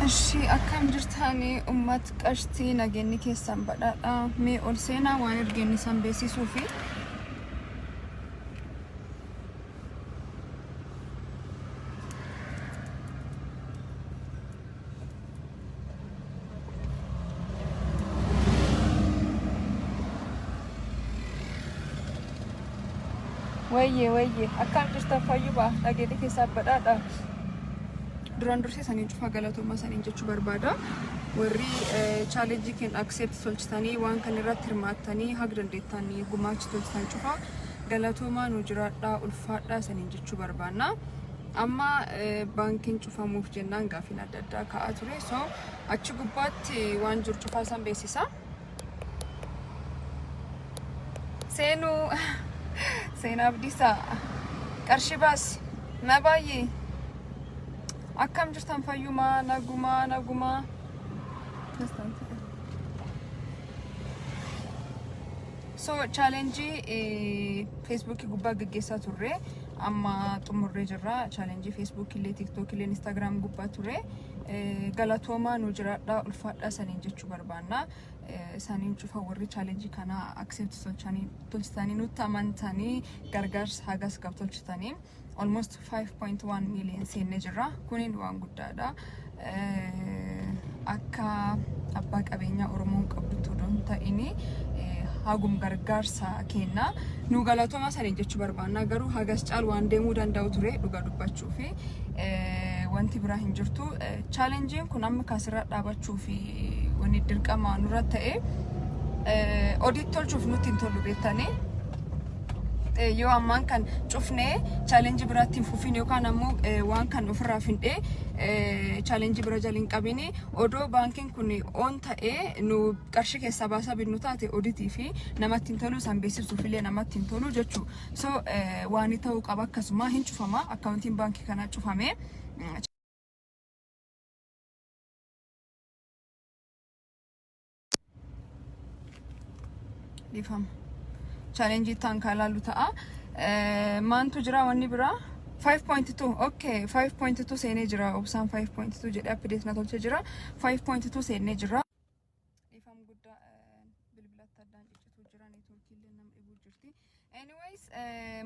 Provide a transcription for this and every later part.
Ashi akkam jirtanii ummat qashtii nageenyi keessan badhaadha mee ol seenaa waan ergeenni san beeksisuu fi wayye akkam jirtan fayyuba nageenyi keessan badhaadha duraan dursee saniin cufa galatoomaa saniin jechuu barbaada warri challenge kan accept tolchitanii waan kan irratti hirmaattanii hag dandeettanii gumaachi tolchitan cufa galatoomaa nu jiraadhaa ulfaadhaa saniin jechuu barbaanna amma baankiin cufamuuf jennaan gaafin adda addaa ka'aa ture so achi gubbaatti waan jiru cufaa san beeksisa seenaa abdiisaa qarshii baasi na baay'ee akkam jirtan fayyumaa naguma so challenge Facebook gubbaa gaggeessaa turre amma xumurree jirra challenge Facebook illee TikTok illee Instagram gubbaa turre galatoomaa nu jiraadhaa ulfaadhaa saniin jechuu barbaanna saniin cufa warri challenge kana accept tolchitanii nutti amantanii gargaarsa hagas qab tolchitanii almost 5.1 million seenne jirra kunin waan guddaadha akka abbaa qabeenyaa Oromoon qabdu tudon ta'ini hagum gargaarsa kenna nu galatoomaa saniin jechuu barbaanna garuu hagas caal waan deemuu danda'u ture dhugaa dubbachuu fi wanti biraa hin jirtu challengeen kun amma kaasirra dhaabachuu fi wanni dirqama nurra ta'e audit tolchuuf nutti hin tolu beektanii yoo ammaan kan cufnee challenge biraatti fufiin yookaan ammoo waan kan ofirraa findee challenge bira jalin qabini odoo baankiin kun on ta'ee nu qarshii keessaa baasaa binnu taate auditii fi namatti hin tolu san beeksisuuf illee namatti hin tolu jechuu so waan ta'uu qaba akkasuma hin cufama akkaawuntiin baankii kanaa cufame difam challenge tan kalalu ta'a mantu jira wanni bira 5.2 okay 5.2 seene jira obsaan 5.2 jedhe update na tolche jira 5.2 seene jira ifam gudda bilbilatta addaan ciccitu jira network illee nam dhibu jirti anyways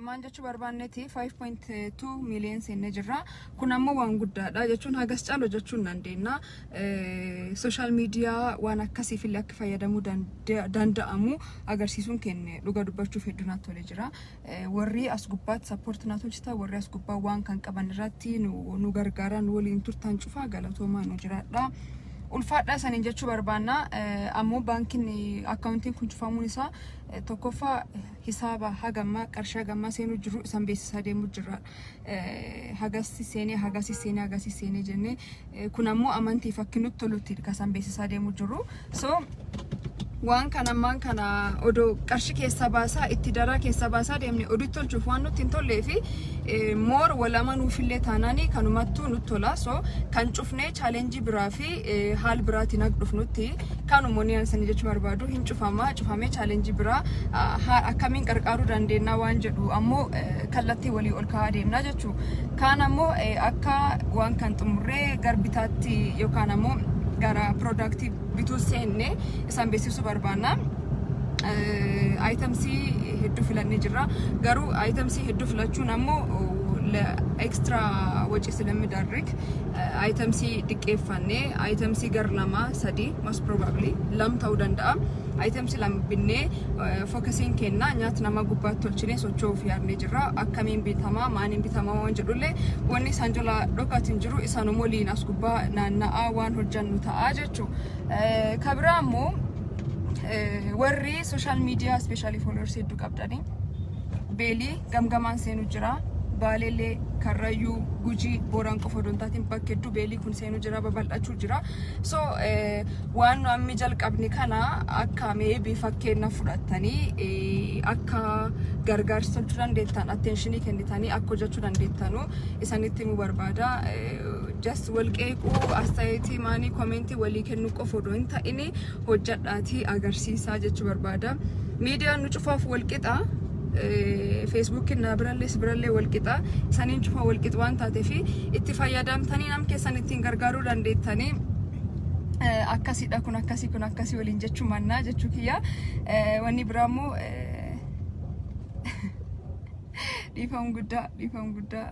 maan jechuu barbaanneeti 5.2 million seene jira kun ammoo waan guddaadha jechuun hagas caalo jechuun dandeenya social media waan akkasiif illee akka fayyadamuu danda'amu agarsiisuun kenne dhuga dubbachuuf hedduun tole jira warri as gubbaatti support na tolchita warri as gubbaa waan kan qaban irratti nu gargaaran waliin turtan cufa galatoomaa nu jiraadha ulfaadhaa saniin jechuu barbaanna ammoo baankiin akkaawuntiin kun cufamuun isaa tokkoffaa hisaaba hagammaa qarshii hagammaa seenuu jiru isan beeksisaa deemuu jira hagasi seenee jennee kun ammoo amantii fakkinutti tolutti kasan beeksisaa deemuu jiru so waan kana ammaan kana odoo qarshii keessaa baasaa itti daraa keessaa baasaa deemne oduu tolchuuf waan nutti hin tollee fi moor walama nuufillee taanaanii kanumattuu nutti tola so kan cufnee challenge biraa fi haal biraatiin akka dhufnutti kanumoonni ansanii jechuu barbaadu hin cufamee challenge biraa akkamiin qarqaaruu dandeenya waan jedhu ammoo kallattii walii ol kaa'aa deemna jechuu kaan ammoo akka waan kan xumurree garbitaatti yookaan ammoo gara productive bituu seenne isan beeksisuu barbaanna items hedduu filannee jirra garuu items hedduu filachuun ammoo extra wajji silamidarrik items diqqeeffannee items gar lama sadi most probably lam ta'uu danda'a items lam binnee focusing kenna nyaata nama gubbaatti tolchine socho'uuf yaadnee jirra akkamiin bitamaa maaniin bitamaa waan jedhullee wanni isaan jala dhokaatiin jiru isaanuma waliin as gubbaa naanna'aa waan hojjannu ta'aa jechuu kabiraa ammoo warri social media especially followers hedduu qabdanii beelii gamgamaan seenu jira baalellee karrayyuu gujii booraan qofa dontaatiin bakka hedduu beelii kun seenu jira babal'achuu jira so waan nu ammi jalqabni kana akka meebii fakkeenya fudhattanii akka gargaarsa tolchuu dandeettan attentionii kennitanii akka hojjechuu dandeettanu isanitti himuu barbaada just walqeequu astayeetii maanii komentii walii kennuu qofa odoo hin ta'ini hojjadhaatii agarsiisaa jechuu barbaada miidiyaan nu cufaaf walqixa Facebook na biralle walqixa sanin cufa walqixwaan taate fi itti fayyadamtanii nam keessan ittiin gargaaruu dandeettanii akkasiidha kun akkasii waliin jechuu mannaa jechuu kiyya wanni biraamoo dhiifam guddaa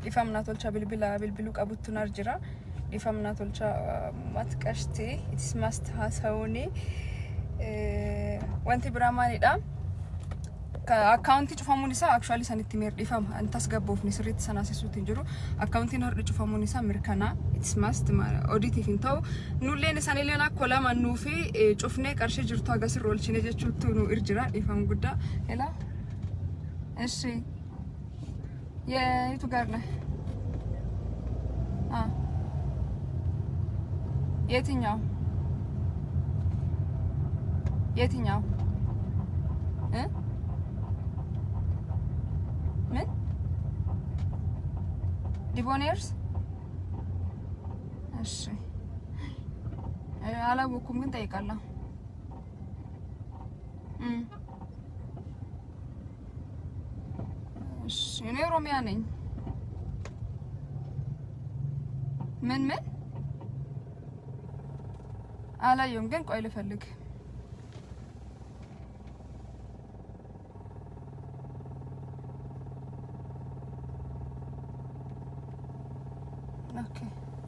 dhiifam naa tolcha bilbiluu qabuttu nar jira dhiifam naa tolcha matqashti itis must haasawuni wanti biraa maalidha account cufamuun isaa actually sanitti mirdhifama antas gabboofni sirriitti sanaasisuutiin jiru accountiin har'a cufamuun isaa mirkana it's must audit ifin ta'u nulleen isaaniilleen akka lama nuufi cufnee qarshii jirtu agasii roolchine jechuutu nu irjira dhifam guddaa ela እሺ የቱ ጋር ነህ የትኛው ምን ዲቦኔርስ እሺ አላወኩም ግን ጠይቃለሁ እሺ እኔ ኦሮሚያ ነኝ ምን አላየሁም ግን ቆይ ልፈልግ ኦኬ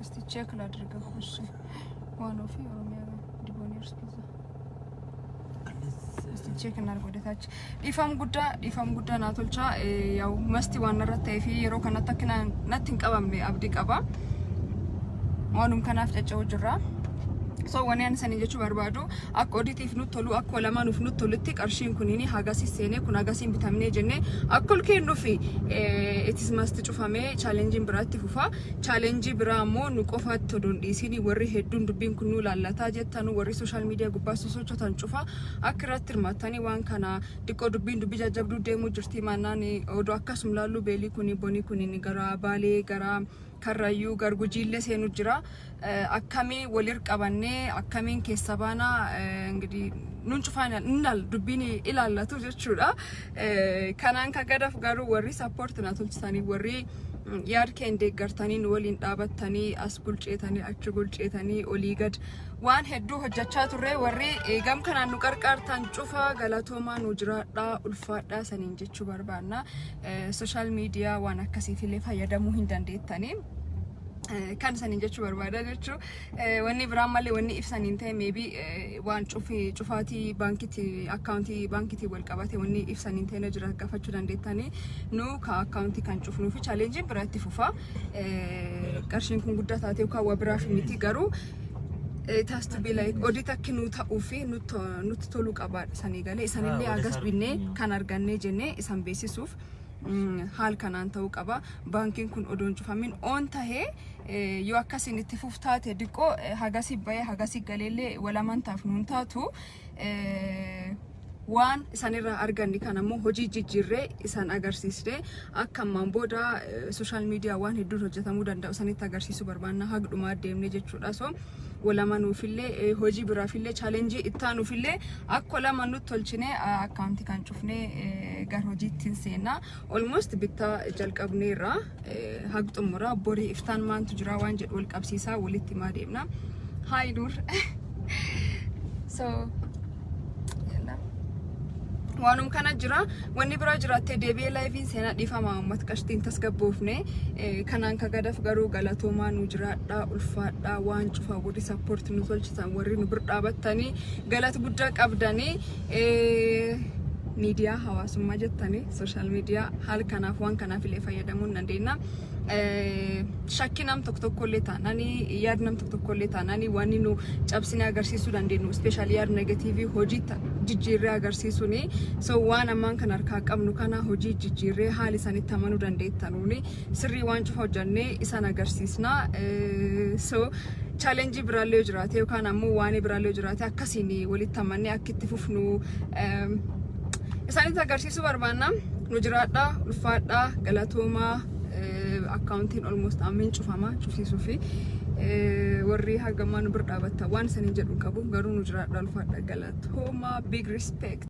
እስቲ ቼክ ላድርገው እሺ ዋን ኦፍ ኦሮሚያ ዲቦኔርስ ፒዛ እስቲ ቼክ እናድርግ ወደታች ዲፋም ጉዳ ናቶልቻ ያው መስቲ ዋና ረታይፊ የሮ ከናታክና ናትን ቀባም አብዲ ቀባ ዋኑም ከናፍ ጨጨው ጅራ so wani an sani jechu barbado ak auditif nu tolu ak wala nu fnu tolutti qarshin kunini hagasi sene kun hagasin bitamne jenne akol ke nu fi it is must cufame challenge biratti fufa challenge biramo nu qofat todon disini warri heddun dubbin kunu lallata jettanu warri social media gubbasu sochotan cufa akiratir matani wan kana dikko dubbin dubbi jajjabdu demu jirti manani odo akkasum lallu beli kuni boni kunini gara bale gara karrayu gargujille senu jira akkami walir qabanne akkamin keessabana እንግዲህ nun cufana innal dubbini ilaalatu jechuudha kanaan ka gadaf garu warri support na tolchitani warri yaad kende gartaniin waliin dhaabattanii as bulcheetanii achi bulcheetanii olii gad waan hedduu hojjechaa turre warri gam kanaan nu qarqartan cufa galatoomaa nu jiraadha ulfaadha saniin jechuu barbaanna social media waan akkasiifillee fayyadamuu hin dandeettanii kan sanin jechu barbaada jechu wanni biraamalle wanni ifsanin ta'e maybe waan cufaati bankiti accounti bankiti wal qabate wanni ifsanin ta'e na jira gaafachuu dandeettani nu ka accounti kan cufnu fi challenge biratti fufa qarshiin kun guddaa taatee ka wabiraaf miti garuu it has to be like audit akkinu ta'uu fi nutti tolu qaba sanii galee isanillee agas binne kan arganne jenne isan beesisuuf haal kanaan ta'uu qaba bankiin kun odoon cufamin on tahee yoo akkasin itti fuftaate diqqoo hagasi baye hagasi galeellee walamantaaf nuun taatu waan isanirraa arganni kanammoo hojii jijjiirree isan agarsiisde akka ammaan booda social media waan hedduun hojjetamuu danda'u sanitti agarsiisuu barbaanna hagdhumaa deemne jechuudha so walamanuufillee hojii biraafillee challenge ittaanuufillee akka lama nutti tolchine accounti kan cufne gar hojiittiin seenna almost bitta jalqabneerra hagxumura borii iftaan maantu jira waan jedhu wal qabsiisaa walitti maa deemna hi dur so wanum kana jira wanni bira jiraate deebi'ee live seenaa dhifama ummat qashtiin tasgabboofne kanaan ka gadaf garuu galatoomaa nu jiraadha ulfaadha waan cufa body support nu tolchitan warri nu bir dhaabattani galat guddaa qabdani media hawaasummaa jettani social media hal kanaaf waan kanaaf illee fayyadamuun dandeenya shakkinam tokkollee taanani yaadnam tokkollee taanani waan nu cabsine agarsiisuu dandeenyu especially yaad negative hojii jijjiirree agarsiisuuni so waan ammaan kan harkaa qabnu kana hojii jijjiirree haali sanitti amanuu dandeettanuuni sirrii waan cufa hojjannee isan agarsiisna so challenge biraallee jiraate yookaan ammoo waan biraallee jiraate akkasiin walitti amannee akkitti fufnu isanitti agarsiisuu barbaanna nu jiraadha ulfaadha galatoomaa accounting almost amin cufama cufsiisuu fi warri hagamaan bir dhaabatta waan sanin jedhu qabu garuu nu jiraadha ulfaadha galatoomaa big respect